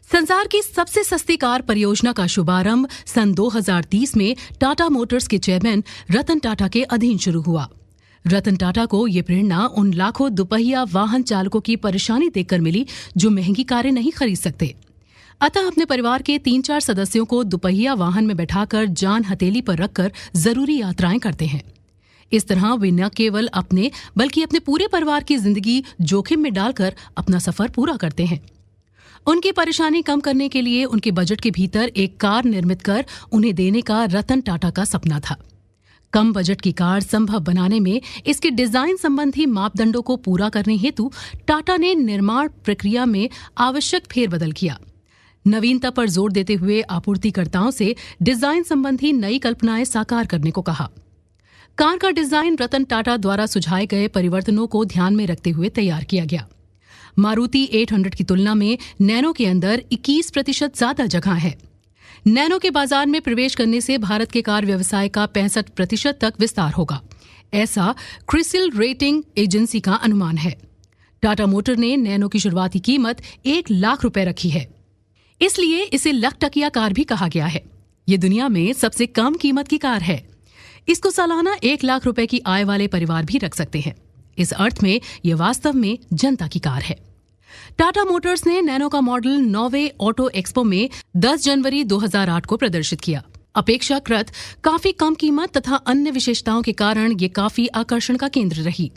संसार की सबसे सस्ती कार परियोजना का शुभारंभ सन 2030 में टाटा मोटर्स के चेयरमैन रतन टाटा के अधीन शुरू हुआ। रतन टाटा को ये प्रेरणा उन लाखों दुपहिया वाहन चालकों की परेशानी देखकर मिली जो महंगी कारें नहीं खरीद सकते। अतः अपने परिवार के 3-4 सदस्यों को दुपहिया वाहन में बैठाकर जान हथेली पर रखकर जरूरी यात्राएं करते हैं। इस तरह वे न केवल अपने बल्कि अपने पूरे परिवार की जिंदगी जोखिम में डालकर अपना सफर पूरा करते हैं। उनकी परेशानी कम करने के लिए उनके बजट के भीतर एक कार निर्मित कर उन्हें देने का रतन टाटा का सपना था। कम बजट की कार संभव बनाने में इसके डिजाइन संबंधी मापदंडों को पूरा करने हेतु टाटा ने निर्माण प्रक्रिया में आवश्यक फेरबदल किया। नवीनता पर जोर देते हुए आपूर्तिकर्ताओं से डिजाइन संबंधी नई कल्पनाएं साकार करने को कहा। कार का डिजाइन रतन टाटा द्वारा सुझाए गए परिवर्तनों को ध्यान में रखते हुए तैयार किया गया। मारुति 800 की तुलना में नैनो के अंदर 21% ज्यादा जगह है। नैनो के बाजार में प्रवेश करने से भारत के कार व्यवसाय का 65% तक विस्तार होगा, ऐसा क्रिसिल रेटिंग एजेंसी का अनुमान है। टाटा मोटर ने नैनो की शुरुआती कीमत 1 लाख रुपए रखी है, इसलिए इसे लखटकिया कार भी कहा गया है। ये दुनिया में सबसे कम कीमत की कार है। इसको सालाना 1 लाख रुपए की आय वाले परिवार भी रख सकते हैं। इस अर्थ में यह वास्तव में जनता की कार है। टाटा मोटर्स ने नैनो का मॉडल नॉर्वे ऑटो एक्सपो में 10 जनवरी 2008 को प्रदर्शित किया। अपेक्षाकृत काफी कम कीमत तथा अन्य विशेषताओं के कारण ये काफी आकर्षण का केंद्र रही।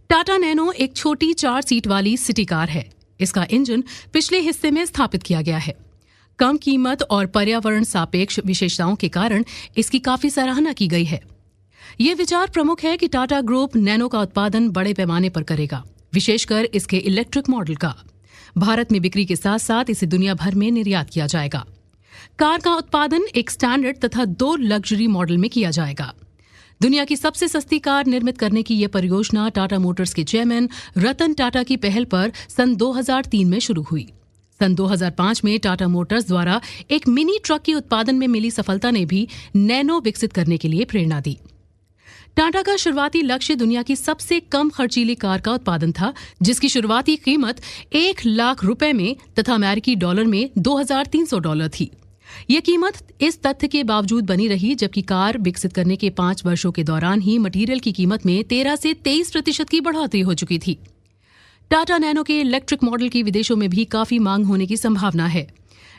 टाटा नैनो एक छोटी 4 सीट वाली सिटी कार है। इसका इंजन पिछले हिस्से में स्थापित किया गया है। कम कीमत और पर्यावरण सापेक्ष विशेषताओं के कारण इसकी काफी सराहना की गई है। ये विचार प्रमुख है कि टाटा ग्रुप नैनो का उत्पादन बड़े पैमाने पर करेगा, विशेषकर इसके इलेक्ट्रिक मॉडल का। भारत में बिक्री के साथ साथ इसे दुनिया भर में निर्यात किया जाएगा। कार का उत्पादन एक स्टैंडर्ड तथा 2 लग्जरी मॉडल में किया जाएगा। दुनिया की सबसे सस्ती कार निर्मित करने की यह परियोजना टाटा मोटर्स के चेयरमैन रतन टाटा की पहल पर सन 2003 में शुरू हुई। सन 2005 में टाटा मोटर्स द्वारा एक मिनी ट्रक के उत्पादन में मिली सफलता ने भी नैनो विकसित करने के लिए प्रेरणा दी। टाटा का शुरुआती लक्ष्य दुनिया की सबसे कम खर्चीली कार का उत्पादन था, जिसकी शुरुआती कीमत 1 लाख रुपए में तथा अमेरिकी डॉलर में $2,300 थी। यह कीमत इस तथ्य के बावजूद बनी रही जबकि कार विकसित करने के 5 वर्षों के दौरान ही मटेरियल की कीमत में 13 से 23% की बढ़ोतरी हो चुकी थी। टाटा नैनो के इलेक्ट्रिक मॉडल की विदेशों में भी काफी मांग होने की संभावना है।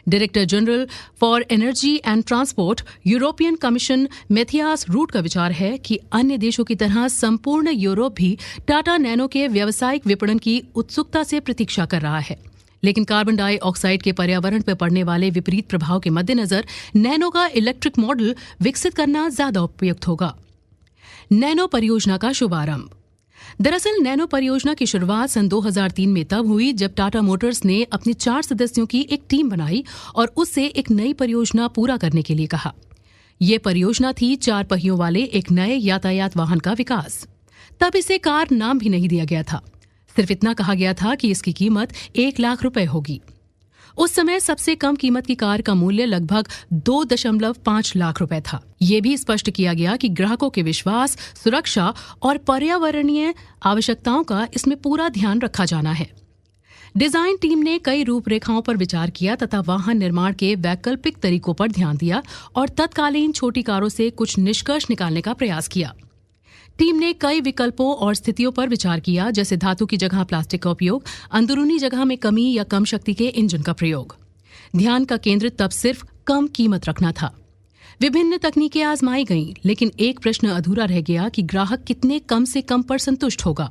Director general for energy and transport European Commission Matthias Ruete का विचार है कि अन्य देशों की तरह संपूर्ण यूरोप भी टाटा नैनो के व्यावसायिक विपणन की उत्सुकता से प्रतीक्षा कर रहा है। लेकिन कार्बन डाइऑक्साइड के पर्यावरण पर पड़ने वाले विपरीत प्रभाव के मद्देनजर नैनो का इलेक्ट्रिक मॉडल विकसित करना ज्यादा उपयुक्त होगा। नैनो परियोजना का शुभारंभ। दरअसल नैनो परियोजना की शुरुआत सन 2003 में तब हुई जब टाटा मोटर्स ने अपने 4 सदस्यों की एक टीम बनाई और उससे एक नई परियोजना पूरा करने के लिए कहा। यह परियोजना थी 4 पहियों वाले एक नए यातायात वाहन का विकास। तब इसे कार नाम भी नहीं दिया गया था, सिर्फ इतना कहा गया था कि इसकी कीमत 1 लाख रुपए होगी। उस समय सबसे कम कीमत की कार का मूल्य लगभग 2.5 लाख रुपए था। ये भी स्पष्ट किया गया कि ग्राहकों के विश्वास, सुरक्षा और पर्यावरणीय आवश्यकताओं का इसमें पूरा ध्यान रखा जाना है। डिजाइन टीम ने कई रूपरेखाओं पर विचार किया तथा वाहन निर्माण के वैकल्पिक तरीकों पर ध्यान दिया और तत्कालीन छोटी कारों से कुछ निष्कर्ष निकालने का प्रयास किया। टीम ने कई विकल्पों और स्थितियों पर विचार किया, जैसे धातु की जगह प्लास्टिक का उपयोग, अंदरूनी जगह में कमी या कम शक्ति के इंजन का प्रयोग। ध्यान का केंद्र तब सिर्फ कम कीमत रखना था। विभिन्न तकनीकें आजमाई गईं, लेकिन एक प्रश्न अधूरा रह गया कि ग्राहक कितने कम से कम पर संतुष्ट होगा।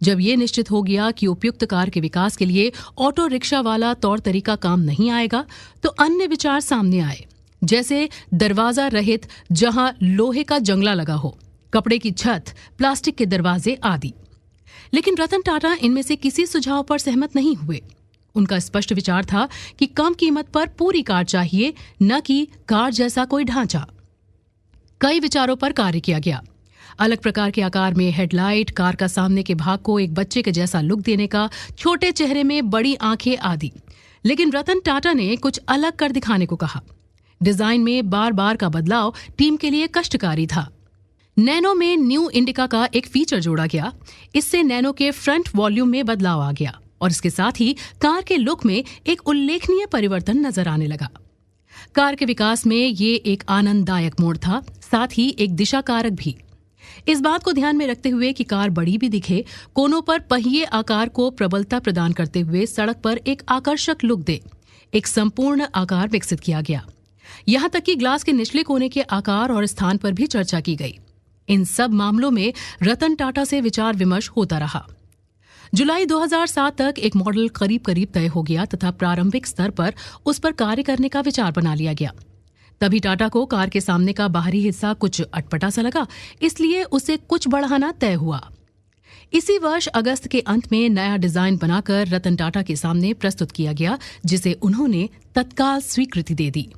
जब ये निश्चित हो गया कि उपयुक्त कार के विकास के लिए ऑटो रिक्शा वाला तौर तरीका काम नहीं आएगा, तो अन्य विचार सामने आए, जैसे दरवाजा रहित जहां लोहे का जंगला लगा हो, कपड़े की छत, प्लास्टिक के दरवाजे आदि। लेकिन रतन टाटा इनमें से किसी सुझाव पर सहमत नहीं हुए। उनका स्पष्ट विचार था कि कम कीमत पर पूरी कार चाहिए, न कि कार जैसा कोई ढांचा। कई विचारों पर कार्य किया गया। अलग प्रकार के आकार में हेडलाइट, कार का सामने के भाग को एक बच्चे के जैसा लुक देने का, छोटे चेहरे में बड़ी आंखें आदि। लेकिन रतन टाटा ने कुछ अलग कर दिखाने को कहा। डिजाइन में बार बार का बदलाव टीम के लिए कष्टकारी था। नैनो में न्यू इंडिका का एक फीचर जोड़ा गया। इससे नैनो के फ्रंट वॉल्यूम में बदलाव आ गया। और इसके साथ ही कार के लुक में एक उल्लेखनीय परिवर्तन नजर आने लगा। कार के विकास में ये एक आनंददायक मोड़ था, साथ ही एक दिशा कारक भी। इस बात को ध्यान में रखते हुए कि कार बड़ी भी दिखे, कोनों पर पहिए आकार को प्रबलता प्रदान करते हुए सड़क पर एक आकर्षक लुक दे, एक संपूर्ण आकार विकसित किया गया। यहाँ तक कि ग्लास के निचले कोने के आकार और स्थान पर भी चर्चा की गई। इन सब मामलों में रतन टाटा से विचार विमर्श होता रहा। जुलाई 2007 तक एक मॉडल करीब करीब तय हो गया तथा प्रारंभिक स्तर पर उस पर कार्य करने का विचार बना लिया गया। तभी टाटा को कार के सामने का बाहरी हिस्सा कुछ अटपटा सा लगा, इसलिए उसे कुछ बढ़ाना तय हुआ। इसी वर्ष अगस्त के अंत में नया डिजाइन बनाकर रतन टाटा के सामने प्रस्तुत किया गया, जिसे उन्होंने तत्काल स्वीकृति दे दी।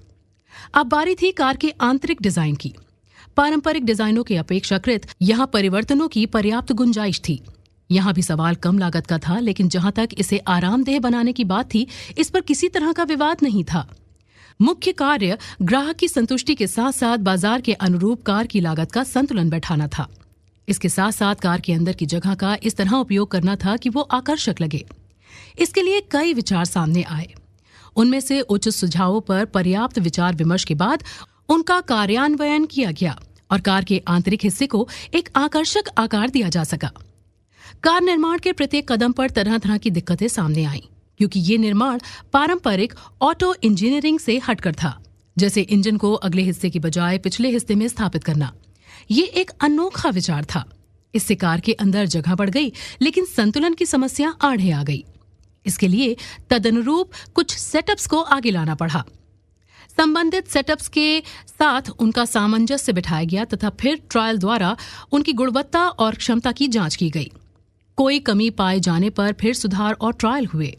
अब बारी थी कार के आंतरिक डिजाइन की। पारंपरिक डिजाइनों के अपेक्षाकृत यहाँ परिवर्तनों की पर्याप्त गुंजाइश थी। यहाँ भी सवाल कम लागत का था, लेकिन जहां तक इसे आरामदेह बनाने की बात थी, इस पर किसी तरह का विवाद नहीं था। मुख्य कार्य ग्राहक की संतुष्टि के साथ साथ बाजार के अनुरूप कार की लागत का संतुलन बैठाना था। इसके साथ साथ कार के अंदर की जगह का इस तरह उपयोग करना था कि वो आकर्षक लगे। इसके लिए कई विचार सामने आए। उनमें से उच्च सुझावों पर पर्याप्त विचार विमर्श के बाद उनका कार्यान्वयन किया गया और कार के आंतरिक हिस्से को एक आकर्षक आकार दिया जा सका। कार निर्माण के प्रत्येक कदम पर तरह तरह की दिक्कतें सामने आईं, क्योंकि ये निर्माण पारंपरिक ऑटो इंजीनियरिंग से हटकर था, जैसे इंजन को अगले हिस्से की बजाय पिछले हिस्से में स्थापित करना। ये एक अनोखा विचार था। इससे कार के अंदर जगह बढ़ गई, लेकिन संतुलन की समस्या आड़े आ गई। इसके लिए तदनुरूप कुछ सेटअप्स को आगे लाना पड़ा। संबंधित सेटअप्स के साथ उनका सामंजस्य बिठाया गया तथा फिर ट्रायल द्वारा उनकी गुणवत्ता और क्षमता की जांच की गई। कोई कमी पाए जाने पर फिर सुधार और ट्रायल हुए।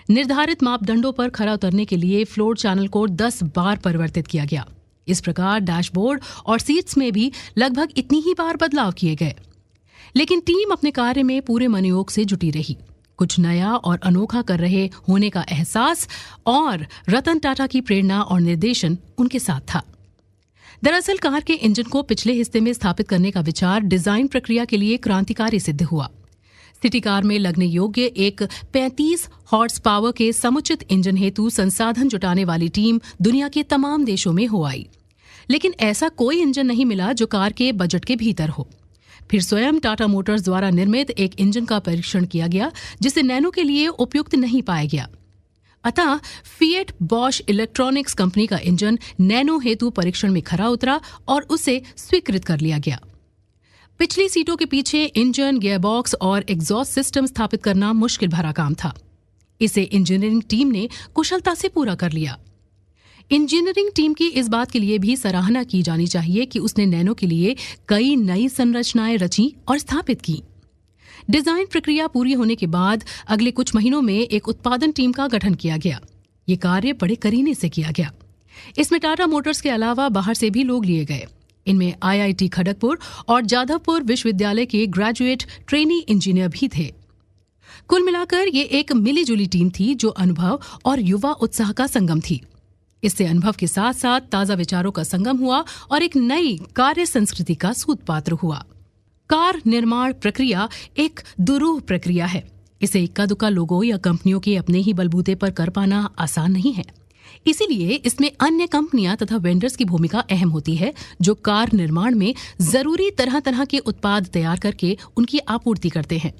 निर्धारित मापदंडों पर खरा उतरने के लिए फ्लोर चैनल को 10 बार परिवर्तित किया गया। इस प्रकार डैशबोर्ड और सीट्स में भी लगभग इतनी ही बार बदलाव किए गए। लेकिन टीम अपने कार्य में पूरे मनोयोग से जुटी रही। कुछ नया और अनोखा कर रहे होने का एहसास और रतन टाटा की प्रेरणा और निर्देशन उनके साथ था। दरअसल कार के इंजन को पिछले हिस्से में स्थापित करने का विचार डिजाइन प्रक्रिया के लिए क्रांतिकारी सिद्ध हुआ। सिटी कार में लगने योग्य एक 35 हॉर्स पावर के समुचित इंजन हेतु संसाधन जुटाने वाली टीम दुनिया के तमाम देशों में हो आई, लेकिन ऐसा कोई इंजन नहीं मिला जो कार के बजट के भीतर हो। फिर स्वयं टाटा मोटर्स द्वारा निर्मित एक इंजन का परीक्षण किया गया, जिसे नैनो के लिए उपयुक्त नहीं पाया गया। अतः फिएट बॉश इलेक्ट्रॉनिक्स कंपनी का इंजन नैनो हेतु परीक्षण में खरा उतरा और उसे स्वीकृत कर लिया गया। पिछली सीटों के पीछे इंजन, गियरबॉक्स और एग्जॉस्ट सिस्टम स्थापित करना मुश्किल भरा काम था। इसे इंजीनियरिंग टीम ने कुशलता से पूरा कर लिया। इंजीनियरिंग टीम की इस बात के लिए भी सराहना की जानी चाहिए कि उसने नैनो के लिए कई नई संरचनाएं रची और स्थापित की। डिजाइन प्रक्रिया पूरी होने के बाद अगले कुछ महीनों में एक उत्पादन टीम का गठन किया गया। ये कार्य बड़े करीने से किया गया। इसमें टाटा मोटर्स के अलावा बाहर से भी लोग लिए गए। इनमें IIT खड़गपुर और जादवपुर विश्वविद्यालय के ग्रेजुएट ट्रेनी इंजीनियर भी थे। कुल मिलाकर ये एक मिलीजुली टीम थी जो अनुभव और युवा उत्साह का संगम थी। इससे अनुभव के साथ साथ ताजा विचारों का संगम हुआ और एक नई कार्य संस्कृति का सूत्रपात्र हुआ। कार निर्माण प्रक्रिया एक दुरूह प्रक्रिया है। इसे इक्का दुक्का लोगों या कंपनियों के अपने ही बलबूते पर कर पाना आसान नहीं है। इसीलिए इसमें अन्य कंपनियां तथा वेंडर्स की भूमिका अहम होती है, जो कार निर्माण में जरूरी तरह तरह के उत्पाद तैयार करके उनकी आपूर्ति करते हैं।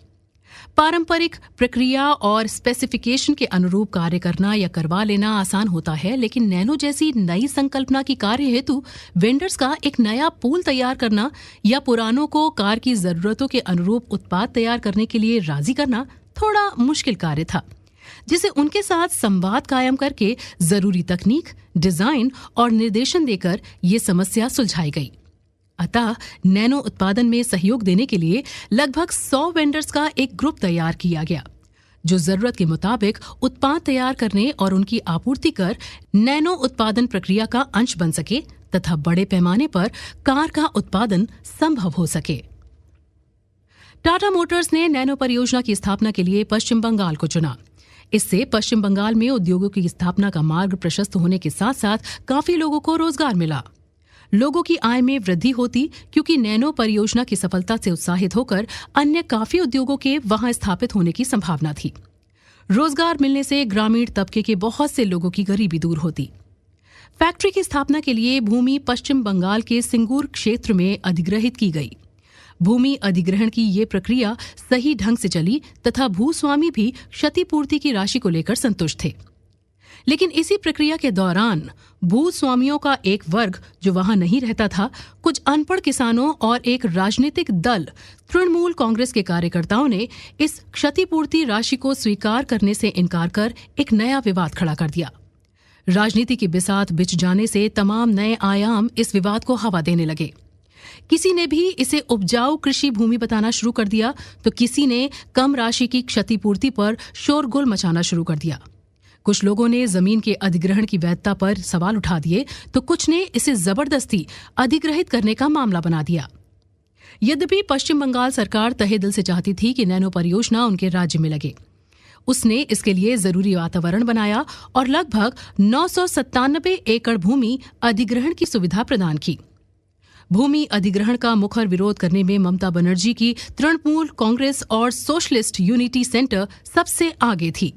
पारंपरिक प्रक्रिया और स्पेसिफिकेशन के अनुरूप कार्य करना या करवा लेना आसान होता है, लेकिन नैनो जैसी नई संकल्पना की कार्य हेतु वेंडर्स का एक नया पूल तैयार करना या पुरानों को कार की जरूरतों के अनुरूप उत्पाद तैयार करने के लिए राजी करना थोड़ा मुश्किल कार्य था, जिसे उनके साथ संवाद कायम करके जरूरी तकनीक, डिजाइन और निर्देशन देकर ये समस्या सुलझाई गई। अतः नैनो उत्पादन में सहयोग देने के लिए लगभग 100 वेंडर्स का एक ग्रुप तैयार किया गया, जो जरूरत के मुताबिक उत्पाद तैयार करने और उनकी आपूर्ति कर नैनो उत्पादन प्रक्रिया का अंश बन सके तथा बड़े पैमाने पर कार का उत्पादन संभव हो सके। टाटा मोटर्स ने नैनो परियोजना की स्थापना के लिए पश्चिम बंगाल को चुना। इससे पश्चिम बंगाल में उद्योगों की स्थापना का मार्ग प्रशस्त होने के साथ साथ काफी लोगों को रोजगार मिला। लोगों की आय में वृद्धि होती, क्योंकि नैनो परियोजना की सफलता से उत्साहित होकर अन्य काफी उद्योगों के वहां स्थापित होने की संभावना थी। रोजगार मिलने से ग्रामीण तबके के बहुत से लोगों की गरीबी दूर होती। फैक्ट्री की स्थापना के लिए भूमि पश्चिम बंगाल के सिंगूर क्षेत्र में अधिग्रहित की गई। भूमि अधिग्रहण की ये प्रक्रिया सही ढंग से चली तथा भूस्वामी भी क्षतिपूर्ति की राशि को लेकर संतुष्ट थे। लेकिन इसी प्रक्रिया के दौरान भूस्वामियों का एक वर्ग जो वहां नहीं रहता था, कुछ अनपढ़ किसानों और एक राजनीतिक दल तृणमूल कांग्रेस के कार्यकर्ताओं ने इस क्षतिपूर्ति राशि को स्वीकार करने से इनकार कर एक नया विवाद खड़ा कर दिया। राजनीति की बिसात बिछ जाने से तमाम नए आयाम इस विवाद को हवा देने लगे। किसी ने भी इसे उपजाऊ कृषि भूमि बताना शुरू कर दिया तो किसी ने कम राशि की क्षतिपूर्ति पर शोरगुल मचाना शुरू कर दिया। कुछ लोगों ने जमीन के अधिग्रहण की वैधता पर सवाल उठा दिए तो कुछ ने इसे जबरदस्ती अधिग्रहित करने का मामला बना दिया। यद्यपि पश्चिम बंगाल सरकार तहे दिल से चाहती थी कि नैनो परियोजना उनके राज्य में लगे। उसने इसके लिए जरूरी वातावरण बनाया और लगभग 997 एकड़ भूमि अधिग्रहण की सुविधा प्रदान की। भूमि अधिग्रहण का मुखर विरोध करने में ममता बनर्जी की तृणमूल कांग्रेस और सोशलिस्ट यूनिटी सेंटर सबसे आगे थी।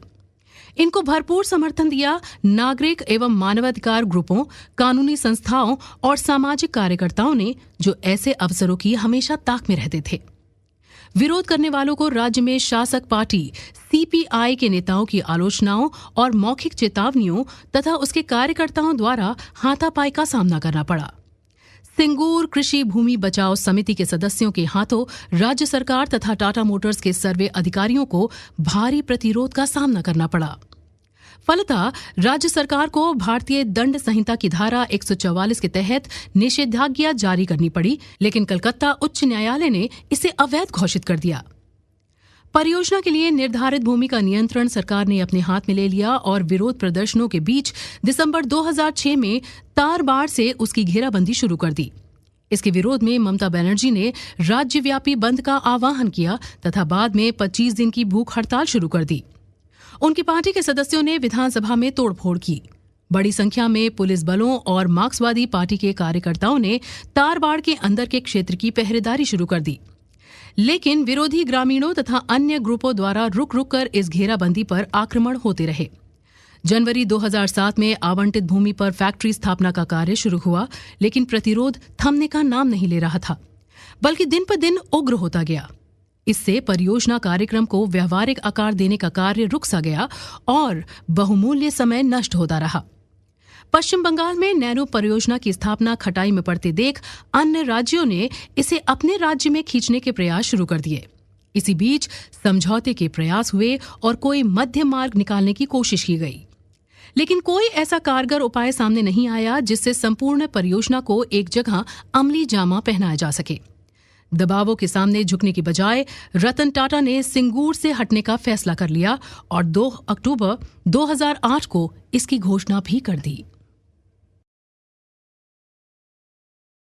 इनको भरपूर समर्थन दिया नागरिक एवं मानवाधिकार ग्रुपों, कानूनी संस्थाओं और सामाजिक कार्यकर्ताओं ने, जो ऐसे अवसरों की हमेशा ताक में रहते थे। विरोध करने वालों को राज्य में शासक पार्टी सीपीआई के नेताओं की आलोचनाओं और मौखिक चेतावनियों तथा उसके कार्यकर्ताओं द्वारा हाथापाई का सामना करना पड़ा। सिंगूर कृषि भूमि बचाओ समिति के सदस्यों के हाथों राज्य सरकार तथा टाटा मोटर्स के सर्वे अधिकारियों को भारी प्रतिरोध का सामना करना पड़ा। फलतः राज्य सरकार को भारतीय दंड संहिता की धारा 144 के तहत निषेधाज्ञा जारी करनी पड़ी, लेकिन कलकत्ता उच्च न्यायालय ने इसे अवैध घोषित कर दिया। परियोजना के लिए निर्धारित भूमि का नियंत्रण सरकार ने अपने हाथ में ले लिया और विरोध प्रदर्शनों के बीच दिसंबर 2006 में तारबाड़ से उसकी घेराबंदी शुरू कर दी। इसके विरोध में ममता बनर्जी ने राज्यव्यापी बंद का आह्वान किया तथा बाद में 25 दिन की भूख हड़ताल शुरू कर दी। उनकी पार्टी के सदस्यों ने विधानसभा में तोड़फोड़ की। बड़ी संख्या में पुलिस बलों और मार्क्सवादी पार्टी के कार्यकर्ताओं ने तारबाड़ के अंदर के क्षेत्र की पहरेदारी शुरू कर दी। लेकिन विरोधी ग्रामीणों तथा अन्य ग्रुपों द्वारा रुक रुक कर इस घेराबंदी पर आक्रमण होते रहे। जनवरी 2007 में आवंटित भूमि पर फैक्ट्री स्थापना का कार्य शुरू हुआ, लेकिन प्रतिरोध थमने का नाम नहीं ले रहा था, बल्कि दिन पर दिन उग्र होता गया। इससे परियोजना कार्यक्रम को व्यवहारिक आकार देने का कार्य रुक सा गया और बहुमूल्य समय नष्ट होता रहा। पश्चिम बंगाल में नैनो परियोजना की स्थापना खटाई में पड़ते देख अन्य राज्यों ने इसे अपने राज्य में खींचने के प्रयास शुरू कर दिए। इसी बीच समझौते के प्रयास हुए और कोई मध्य मार्ग निकालने की कोशिश की गई, लेकिन कोई ऐसा कारगर उपाय सामने नहीं आया जिससे संपूर्ण परियोजना को एक जगह अमली जामा पहनाया जा सके। दबावों के सामने झुकने की बजाय रतन टाटा ने सिंगूर से हटने का फैसला कर लिया और 2 अक्टूबर 2008 को इसकी घोषणा भी कर दी।